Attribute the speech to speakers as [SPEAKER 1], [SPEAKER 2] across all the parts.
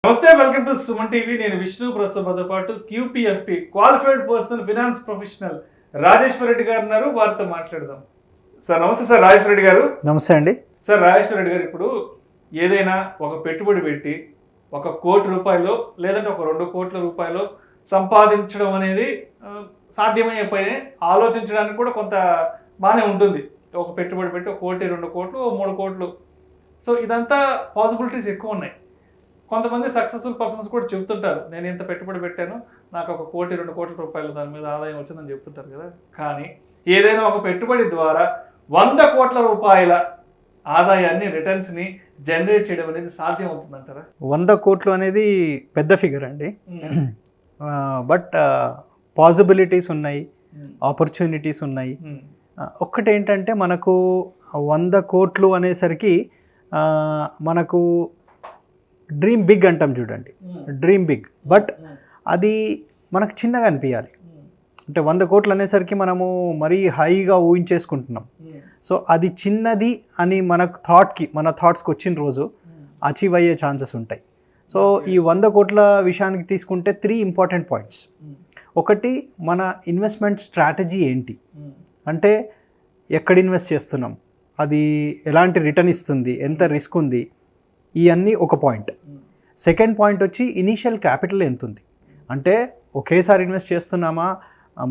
[SPEAKER 1] నమస్తే, welcome to Suman TV. నేను విష్ణు. ప్రస్తుతంతో పాటు QPFP qualified person finance professional Rajeshwara Reddy గారు ఉన్నారు. వారితో మాట్లాడదాం. సార్ నమస్తే. సార్ రాజేశ్వర రెడ్డి గారు.
[SPEAKER 2] నమస్తే అండి.
[SPEAKER 1] సార్ రాజేశ్వర రెడ్డి గారు, ఇప్పుడు ఏదైనా ఒక పెట్టుబడి పెట్టి 1 కోటి రూపాయలు లేదంటే 2 కోట్ల రూపాయలు సంపాదించడం అనేది సాధ్యమయ్యే పని. ఆలోచించడానికి కూడా కొంత బాగానే ఉంటుంది. ఒక పెట్టుబడి పెట్టి 1 కోటి, 2 కోట్లు, 3 కోట్లు. సో ఇదంతా పాసిబిలిటీస్ ఎక్కువ ఉన్నాయి. కొంతమంది సక్సెస్ఫుల్ పర్సన్స్ కూడా చెప్తుంటారు, నేను ఇంత పెట్టుబడి పెట్టాను, నాకు 1 కోటి, 2 కోట్ల రూపాయలు దాని మీద ఆదాయం వచ్చిందని చెప్తుంటారు కదా. కానీ ఏదైనా ఒక పెట్టుబడి ద్వారా 100 కోట్ల రూపాయల ఆదాయాన్ని, రిటర్న్స్ని జనరేట్ చేయడం అనేది సాధ్యం అవుతుందంటారా?
[SPEAKER 2] 100 కోట్లు అనేది పెద్ద ఫిగర్ అండి. బట్ పాసిబిలిటీస్ ఉన్నాయి, ఆపర్చునిటీస్ ఉన్నాయి. ఒక్కటి ఏంటంటే, మనకు 100 కోట్లు అనేసరికి మనకు డ్రీమ్ బిగ్ అంటాం చూడండి, డ్రీమ్ బిగ్. బట్ అది మనకు చిన్నగా అనిపించాలి. అంటే 100 కోట్లు అనేసరికి మనము మరీ హైగా ఊహించేసుకుంటున్నాం. సో అది చిన్నది అని మన థాట్స్కి వచ్చిన రోజు అచీవ్ అయ్యే ఛాన్సెస్ ఉంటాయి. సో ఈ 100 కోట్ల విషయానికి తీసుకుంటే 3 ఇంపార్టెంట్ పాయింట్స్. ఒకటి, మన ఇన్వెస్ట్మెంట్ స్ట్రాటజీ ఏంటి, అంటే ఎక్కడ ఇన్వెస్ట్ చేస్తున్నాం, అది ఎలాంటి రిటర్న్ ఇస్తుంది, ఎంత రిస్క్ ఉంది, ఇవన్నీ ఒక పాయింట్. సెకండ్ పాయింట్ వచ్చి ఇనీషియల్ క్యాపిటల్ ఎంత ఉంది, అంటే ఒకేసారి ఇన్వెస్ట్ చేస్తున్నామా,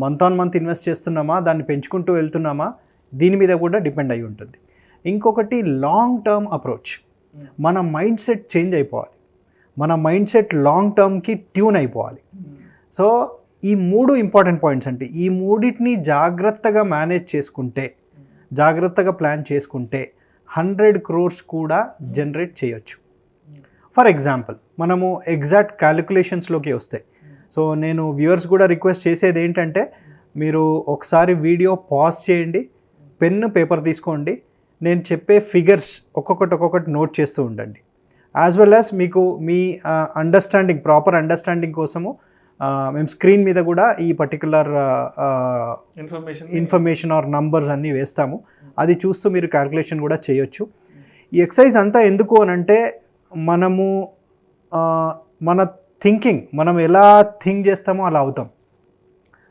[SPEAKER 2] మంత్ ఆన్ మంత్ ఇన్వెస్ట్ చేస్తున్నామా, దాన్ని పెంచుకుంటూ వెళ్తున్నామా, దీని మీద కూడా డిపెండ్ అయి ఉంటుంది. ఇంకొకటి లాంగ్ టర్మ్ అప్రోచ్. మన మైండ్ సెట్ చేంజ్ అయిపోవాలి, మన మైండ్ సెట్ లాంగ్ టర్మ్కి ట్యూన్ అయిపోవాలి. సో ఈ 3 ఇంపార్టెంట్ పాయింట్స్ అంటే, ఈ మూడింటిని జాగ్రత్తగా మేనేజ్ చేసుకుంటే, జాగ్రత్తగా ప్లాన్ చేసుకుంటే 100 crores కూడా జనరేట్ చేయొచ్చు. ఫర్ ఎగ్జాంపుల్, మనము ఎగ్జాక్ట్ క్యాలిక్యులేషన్స్లోకి వస్తే, సో నేను వ్యూవర్స్ కూడా రిక్వెస్ట్ చేసేది ఏంటంటే, మీరు ఒకసారి వీడియో పాజ్ చేయండి, పెన్ను పేపర్ తీసుకోండి, నేను చెప్పే ఫిగర్స్ ఒక్కొక్కటి నోట్ చేస్తూ ఉండండి. యాజ్ వెల్ యాజ్ మీకు మీ అండర్స్టాండింగ్, ప్రాపర్ అండర్స్టాండింగ్ కోసము మేము స్క్రీన్ మీద కూడా ఈ పర్టికులర్ ఇన్ఫర్మేషన్ ఆర్ నంబర్స్ అన్నీ వేస్తాము. అది చూస్తూ మీరు క్యాల్కులేషన్ కూడా చేయొచ్చు. ఈ ఎక్సర్సైజ్ అంతా ఎందుకు అని అంటే, మనము మన థింకింగ్, మనం ఎలా థింక్ చేస్తామో అలా అవుతాం.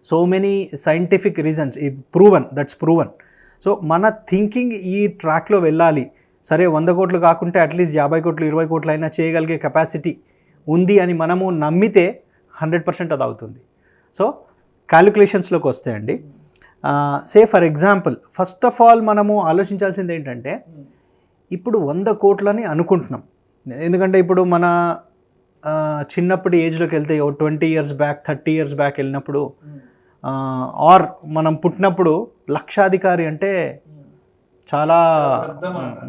[SPEAKER 2] So many scientific reasons, that's proven. So మన థింకింగ్ ఈ ట్రాక్లో వెళ్ళాలి. సరే 100 కోట్లు కాకుంటే అట్లీస్ట్ 50 కోట్లు 20 కోట్లు అయినా చేయగలిగే కెపాసిటీ ఉంది అని మనము నమ్మితే 100% అది అవుతుంది. సో క్యాలిక్యులేషన్స్లోకి వస్తే అండి, say for example, first of all మనము ఆలోచించాల్సింది ఏంటంటే, ఇప్పుడు 100 కోట్లని అనుకుంటున్నాం. ఎందుకంటే ఇప్పుడు మన చిన్నప్పుడు ఏజ్లోకి వెళ్తే 20 years బ్యాక్, 30 years బ్యాక్ వెళ్ళినప్పుడు, ఆర్ మనం పుట్టినప్పుడు లక్షాధికారి అంటే చాలా,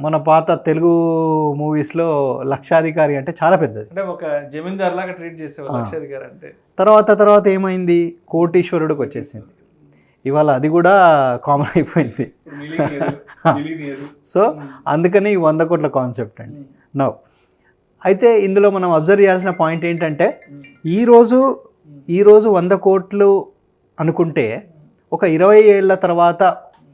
[SPEAKER 2] మన పాత తెలుగు మూవీస్లో లక్షాధికారి అంటే చాలా పెద్దది,
[SPEAKER 1] అంటే ఒక జమీందార్ లాగా ట్రీట్ చేసేవారు లక్షాధికారి అంటే.
[SPEAKER 2] తర్వాత ఏమైంది, కోటీశ్వరుడికి వచ్చేసింది. ఇవాళ అది కూడా కామన్ అయిపోయింది. సో అందుకని 100 కోట్ల కాన్సెప్ట్ అండి. నౌ అయితే ఇందులో మనం అబ్జర్వ్ చేయాల్సిన పాయింట్ ఏంటంటే, ఈరోజు 100 కోట్లు అనుకుంటే, ఒక 20 ఏళ్ళ తర్వాత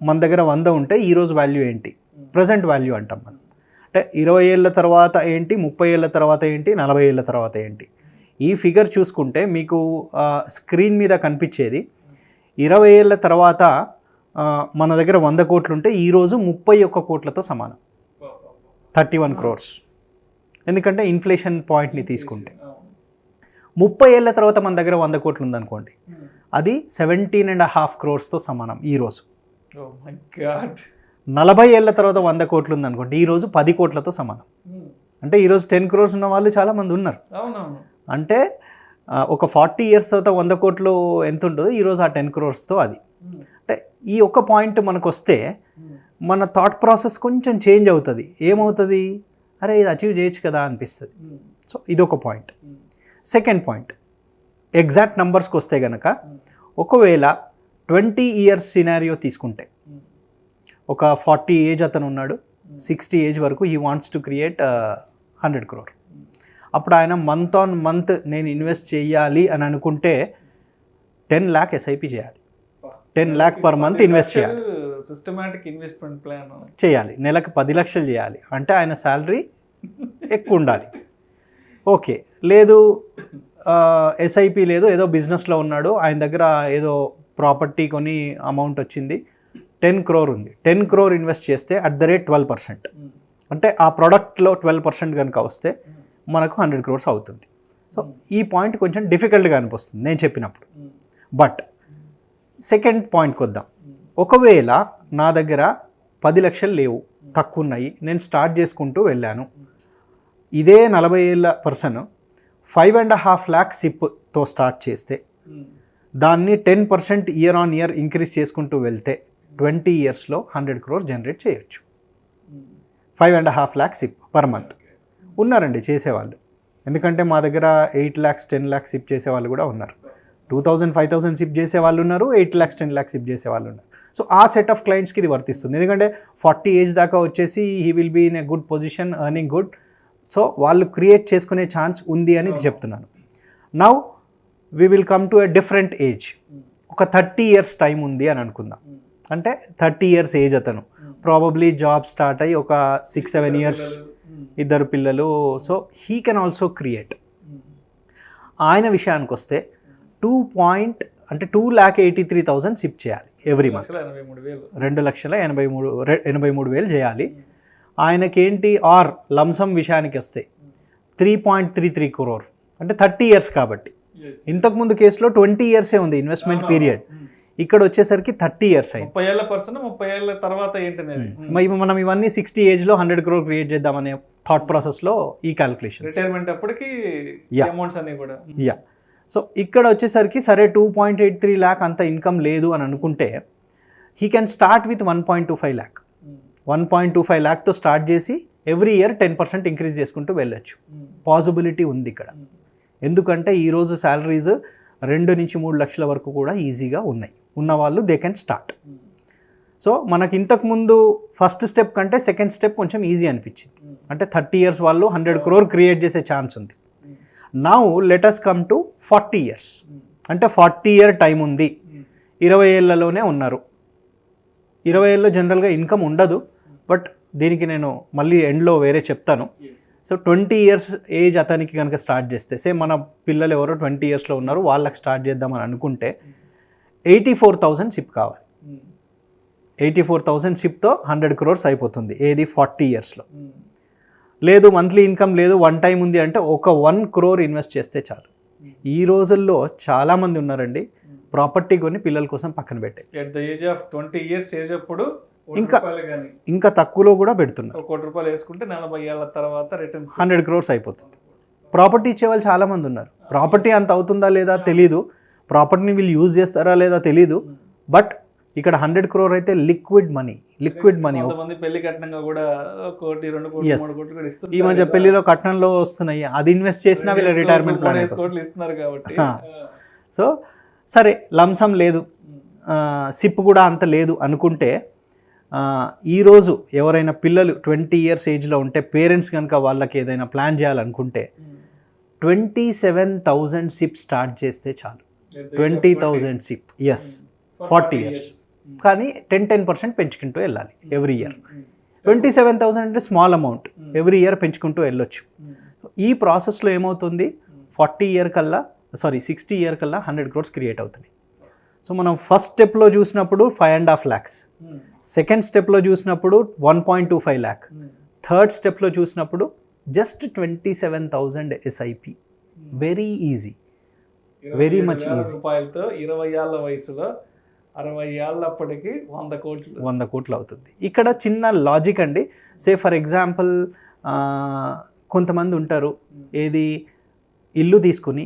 [SPEAKER 2] మన దగ్గర 100 ఉంటే ఈరోజు వాల్యూ ఏంటి, ప్రజెంట్ వాల్యూ అంటాం మనం. అంటే 20 ఏళ్ళ తర్వాత ఏంటి, 30 ఏళ్ళ తర్వాత ఏంటి, 40 ఏళ్ళ తర్వాత ఏంటి, ఈ ఫిగర్ చూసుకుంటే మీకు స్క్రీన్ మీద కనిపించేది 20 ఏళ్ళ తర్వాత మన దగ్గర 100 కోట్లు ఉంటే ఈరోజు 31 కోట్లతో సమానం, 31 crores. ఎందుకంటే ఇన్ఫ్లేషన్ పాయింట్ని తీసుకుంటే 30 ఏళ్ళ తర్వాత మన దగ్గర 100 కోట్లు ఉందనుకోండి, అది 17.5 crores సమానం ఈరోజు. 40 ఏళ్ళ తర్వాత 100 కోట్లు ఉందనుకోండి, ఈరోజు 10 కోట్లతో సమానం. అంటే ఈరోజు 10 crores ఉన్న వాళ్ళు చాలామంది ఉన్నారు. అంటే ఒక 40 years తర్వాత 100 కోట్లు ఎంత ఉంటుందో ఈరోజు ఆ 10 crores అది. అంటే ఈ ఒక్క పాయింట్ మనకు వస్తే మన థాట్ ప్రాసెస్ కొంచెం చేంజ్ అవుతుంది. ఏమవుతుంది, అరే ఇది అచీవ్ చేయొచ్చు కదా అనిపిస్తుంది. సో ఇది ఒక పాయింట్. సెకండ్ పాయింట్, ఎగ్జాక్ట్ నెంబర్స్కి వస్తే కనుక, ఒకవేళ 20 years సినారియో తీసుకుంటే, ఒక 40 ఏజ్ అతను ఉన్నాడు, 60 ఏజ్ వరకు he wants to create 100 crore. అప్పుడు ఆయన మంత్ ఆన్ మంత్ నేను ఇన్వెస్ట్ చేయాలి అని అనుకుంటే 10 lakh SIP చేయాలి, 10 lakh per month ఇన్వెస్ట్ చేయాలి.
[SPEAKER 1] సిస్టమాటిక్ ఇన్వెస్ట్మెంట్ ప్లాన్
[SPEAKER 2] చేయాలి. నెలకు 10 లక్షలు చేయాలి అంటే ఆయన శాలరీ ఎక్కువ ఉండాలి. ఓకే, లేదు ఎస్ఐపి లేదు, ఏదో బిజినెస్లో ఉన్నాడు, ఆయన దగ్గర ఏదో ప్రాపర్టీ కొని అమౌంట్ వచ్చింది, 10 crore ఉంది, 10 crore ఇన్వెస్ట్ చేస్తే అట్ ద రేట్ 12%, అంటే ఆ ప్రోడక్ట్లో 12% కనుక వస్తే మనకు 100 crores అవుతుంది. సో ఈ పాయింట్ కొంచెం డిఫికల్ట్గా అనిపిస్తుంది నేను చెప్పినప్పుడు. బట్ సెకండ్ పాయింట్కి వద్దాం. ఒకవేళ నా దగ్గర 10 లక్షలు లేవు, తక్కువ ఉన్నాయి, నేను స్టార్ట్ చేసుకుంటూ వెళ్ళాను, ఇదే 40 ఏళ్ళ పర్సన్ 5.5 lakh సిప్తో స్టార్ట్ చేస్తే దాన్ని 10% ఇయర్ ఆన్ ఇయర్ ఇంక్రీజ్ చేసుకుంటూ వెళ్తే 20 yearsలో 100 crore జనరేట్ చేయొచ్చు. 5.5 lakh సిప్ పర్ మంత్ ఉన్నారండి చేసేవాళ్ళు. ఎందుకంటే మా దగ్గర 8 lakhs 10 lakhs సిప్ చేసేవాళ్ళు కూడా ఉన్నారు, 2000 5000 సిప్ చేసేవాళ్ళు ఉన్నారు, 8 lakhs 10 lakhs సిప్ చేసేవాళ్ళు ఉన్నారు. సో ఆ సెట్ ఆఫ్ క్లయింట్స్కి ఇది వర్తిస్తుంది. ఎందుకంటే 40 ఏజ్ దాకా వచ్చేసి he will be in a good position, earning good. So వాళ్ళు క్రియేట్ చేసుకునే ఛాన్స్ ఉంది అని చెప్తున్నాను. Now we will come to a different age. ఒక 30 years టైం ఉంది అని అనుకుందాం. అంటే 30 years ఏజ్ అతను ప్రాబబ్లీ జాబ్ స్టార్ట్ అయ్యి ఒక 6-7 years, 2 పిల్లలు. So he can also create. ఆయన విషయానికి వస్తే 2,83,000 సిప్ చేయాలి ఎవ్రీ మంత్, 2,83,000 చేయాలి. ఆయనకేంటి ఆర్ లంసమ్ విషయానికి వస్తే 3.33 crore, అంటే 30 years కాబట్టి. ఇంతకుముందు కేసులో 20 years ఉంది ఇన్వెస్ట్మెంట్ పీరియడ్, ఇక్కడ వచ్చేసరికి 30 years అయింది.
[SPEAKER 1] 30 ఏళ్ల పర్సన్ 30 ఏళ్ల తర్వాత ఏంటనేది
[SPEAKER 2] మనం ఇవన్నీ 60 ఏజ్లో 100 crore క్రియేట్ చేద్దామనే థాట్ ప్రాసెస్లో ఈ క్యాలిక్యులేషన్,
[SPEAKER 1] రిటైర్మెంట్ అప్పటికి అమౌంట్స్ అన్ని కూడా.
[SPEAKER 2] యా, సో ఇక్కడ వచ్చేసరికి సరే 2.83 lakh అంత ఇన్కమ్ లేదు అని అనుకుంటే he can start with 1.25 lakh. 1.25 lakhతో స్టార్ట్ చేసి ఎవ్రీ ఇయర్ 10% ఇంక్రీజ్ చేసుకుంటూ వెళ్ళొచ్చు. పాసిబిలిటీ ఉంది ఇక్కడ. ఎందుకంటే ఈరోజు శాలరీస్ 2 నుంచి 3 లక్షల వరకు కూడా ఈజీగా ఉన్నాయి. ఉన్నవాళ్ళు దే కెన్ స్టార్ట్. సో మనకి ఇంతకుముందు ఫస్ట్ స్టెప్ కంటే సెకండ్ స్టెప్ కొంచెం ఈజీ అనిపించింది. అంటే 30 years వాళ్ళు 100 crore క్రియేట్ చేసే ఛాన్స్ ఉంది. Now let us come to 40 years. అంటే 40 year టైం ఉంది, 20 ఏళ్లలోనే ఉన్నారు. 20 ఏళ్ళలో జనరల్గా ఇన్కమ్ ఉండదు, బట్ దీనికి నేను మళ్ళీ ఎండ్లో వేరే చెప్తాను. సో 20 years ఏజ్ అతనికి కనుక స్టార్ట్ చేస్తే, సే మన పిల్లలు ఎవరో 20 yearsలో ఉన్నారు, వాళ్ళకి స్టార్ట్ చేద్దామని అనుకుంటే 84,000 సిప్ కావాలి. 84,000 సిప్తో 100 crores అయిపోతుంది. ఏది 40 yearsలో. లేదు మంత్లీ ఇన్కమ్ లేదు, వన్ టైం ఉంది అంటే ఒక 1 crore ఇన్వెస్ట్ చేస్తే చాలు. ఈ రోజుల్లో చాలామంది ఉన్నారండి ప్రాపర్టీ కొని పిల్లల కోసం పక్కన పెట్టే,
[SPEAKER 1] at the age of 20 years age అప్పుడు
[SPEAKER 2] ఇంకా తక్కువలో కూడా పెడుతున్నారు.
[SPEAKER 1] ₹1 వేసుకుంటే 40 ఏళ్ల తర్వాత రిటర్న్స్
[SPEAKER 2] 100 crores అయిపోతుంది. ప్రాపర్టీ ఇచ్చేవాళ్ళు చాలామంది ఉన్నారు. ప్రాపర్టీ అంత అవుతుందా లేదా తెలీదు, ప్రాపర్టీని వీళ్ళు యూజ్ చేస్తారా లేదా తెలీదు, బట్ ఇక్కడ 100 crore అయితే లిక్విడ్ మనీ.
[SPEAKER 1] పెళ్లి కట్నంగా కూడా 1 కోటి 2 కోట్లు 3 కోట్లు కూడా ఇస్తున్నారు.
[SPEAKER 2] ఈ మధ్య పెళ్లిలో కట్నంలో వస్తున్నాయి, అది ఇన్వెస్ట్ చేసినా వీళ్ళ రిటైర్మెంట్ ప్లాన్
[SPEAKER 1] ఇస్తున్నారు కాబట్టి.
[SPEAKER 2] సో సరే లంసమ్ లేదు, సిప్ కూడా అంత లేదు అనుకుంటే, ఈరోజు ఎవరైనా పిల్లలు 20 years ఏజ్లో ఉంటే పేరెంట్స్ కనుక వాళ్ళకి ఏదైనా ప్లాన్ చేయాలనుకుంటే 27,000 సిప్ స్టార్ట్ చేస్తే చాలు. 20,000 సిప్, ఎస్, 40 years. కానీ 10% పెంచుకుంటూ వెళ్ళాలి ఎవ్రీ ఇయర్. 27,000 అంటే స్మాల్ అమౌంట్, ఎవ్రీ ఇయర్ పెంచుకుంటూ వెళ్ళొచ్చు. ఈ ప్రాసెస్లో ఏమవుతుంది, 60 year కల్లా 100 crores క్రియేట్ అవుతున్నాయి. సో మనం ఫస్ట్ స్టెప్లో చూసినప్పుడు 5.5 lakhs, సెకండ్ స్టెప్లో చూసినప్పుడు 1.25 lakh, థర్డ్ స్టెప్లో చూసినప్పుడు just 27,000 SIP. Very easy, very much easy.
[SPEAKER 1] రూపాయలతో 20 ఏళ్ల వయసులో 60 ఏళ్ళప్పటికి 100
[SPEAKER 2] కోట్లు అవుతుంది. ఇక్కడ చిన్న లాజిక్ అండి. సే ఫర్ ఎగ్జాంపుల్ కొంతమంది ఉంటారు, ఏది ఇల్లు తీసుకుని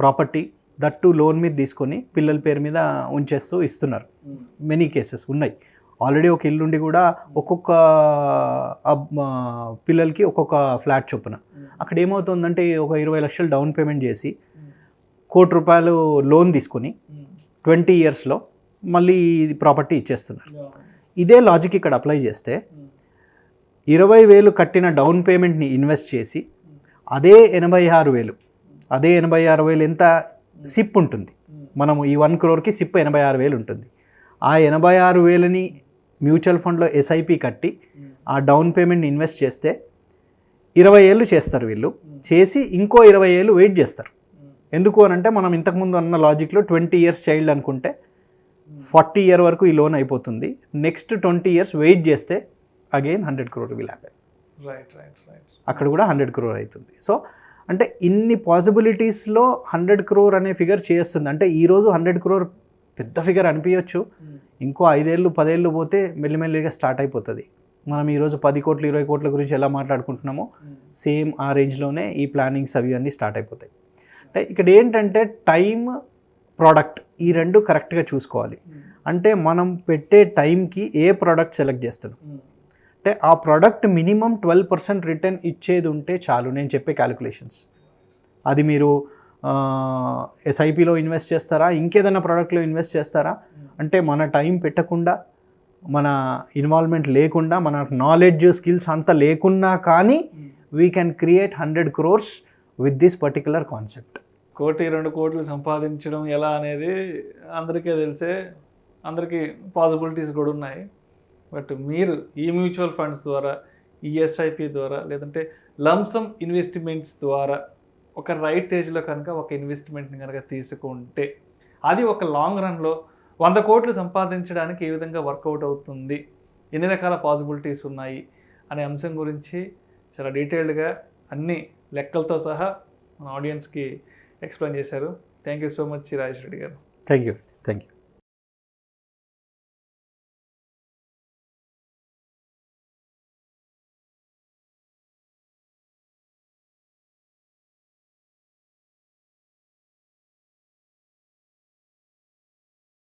[SPEAKER 2] ప్రాపర్టీ దట్టు లోన్ మీద తీసుకొని పిల్లల పేరు మీద ఉంచేస్తూ ఇస్తున్నారు. మెనీ కేసెస్ ఉన్నాయి. ఆల్రెడీ ఒక ఇల్లుండి కూడా ఒక్కొక్క పిల్లలకి ఒక్కొక్క ఫ్లాట్ చొప్పున. అక్కడ ఏమవుతుందంటే ఒక 20 లక్షలు డౌన్ పేమెంట్ చేసి ₹1 కోటి లోన్ తీసుకొని 20 yearsలో మళ్ళీ ప్రాపర్టీ ఇచ్చేస్తున్నారు. ఇదే లాజిక్ ఇక్కడ అప్లై చేస్తే 20,000 కట్టిన డౌన్ పేమెంట్ని ఇన్వెస్ట్ చేసి అదే 86,000 ఎంత సిప్ ఉంటుంది. మనము ఈ 1 crore సిప్ 86,000 ఉంటుంది. ఆ 86,000ని మ్యూచువల్ ఫండ్లో ఎస్ఐపి కట్టి ఆ డౌన్ పేమెంట్ని ఇన్వెస్ట్ చేస్తే 20 ఏళ్ళు చేస్తారు వీళ్ళు, చేసి ఇంకో 20 ఏళ్ళు వెయిట్ చేస్తారు. ఎందుకు అని అంటే మనం ఇంతకుముందు అన్న లాజిక్లో 20 ఇయర్స్ చైల్డ్ అనుకుంటే 40 ఇయర్ వరకు ఈ లోన్ అయిపోతుంది. నెక్స్ట్ 20 ఇయర్స్ వెయిట్ చేస్తే again 100 crore will happen.
[SPEAKER 1] Right right right.
[SPEAKER 2] అక్కడ కూడా 100 crore అవుతుంది. సో అంటే ఇన్ని పాసిబిలిటీస్లో 100 crore అనే ఫిగర్ చేస్తుంది. అంటే ఈరోజు 100 crore పెద్ద ఫిగర్ అనిపించవచ్చు, ఇంకో 5 ఏళ్ళు 10 ఏళ్ళు పోతే మెల్లిమెల్లిగా స్టార్ట్ అయిపోతుంది. మనం ఈరోజు 10 కోట్లు 20 కోట్ల గురించి ఎలా మాట్లాడుకుంటున్నామో సేమ్ ఆ రేంజ్లోనే ఈ ప్లానింగ్స్ అవి అన్నీ స్టార్ట్ అయిపోతాయి. అంటే ఇక్కడ ఏంటంటే టైం, ప్రోడక్ట్ ఈ రెండు కరెక్ట్గా చూసుకోవాలి. అంటే మనం పెట్టే టైంకి ఏ ప్రోడక్ట్ సెలెక్ట్ చేస్తున్నాం, అంటే ఆ ప్రోడక్ట్ మినిమం 12% రిటర్న్ ఇచ్చేది ఉంటే చాలు. నేను చెప్పే క్యాలిక్యులేషన్స్ అది మీరు ఎస్ఐపిలో ఇన్వెస్ట్ చేస్తారా, ఇంకేదైనా ప్రోడక్ట్లో ఇన్వెస్ట్ చేస్తారా, అంటే మన టైం పెట్టకుండా, మన ఇన్వాల్వ్మెంట్ లేకుండా, మన నాలెడ్జ్ స్కిల్స్ అంతా లేకున్నా కానీ we can create 100 crores with this particular concept.
[SPEAKER 1] 1-2 కోట్లు సంపాదించడం ఎలా అనేది అందరికీ తెలిసే, అందరికీ పాసిబిలిటీస్ కూడా ఉన్నాయి. బట్ మీరు ఈ మ్యూచువల్ ఫండ్స్ ద్వారా, ఈ ఎస్ఐపి ద్వారా, లేదంటే లంసమ్ ఇన్వెస్ట్మెంట్స్ ద్వారా ఒక రైట్ ఏజ్లో కనుక ఒక ఇన్వెస్ట్మెంట్ని కనుక తీసుకుంటే అది ఒక లాంగ్ రన్లో 100 కోట్లు సంపాదించడానికి ఏ విధంగా వర్కౌట్ అవుతుంది, ఎన్ని రకాల పాసిబిలిటీస్ ఉన్నాయి అనే అంశం గురించి చాలా డీటెయిల్డ్గా అన్ని లెక్కలతో సహా మన ఆడియన్స్కి ఎక్స్ప్లెయిన్ చేశారు. Thank you so much Rajesh Reddy గారు.
[SPEAKER 2] Thank you.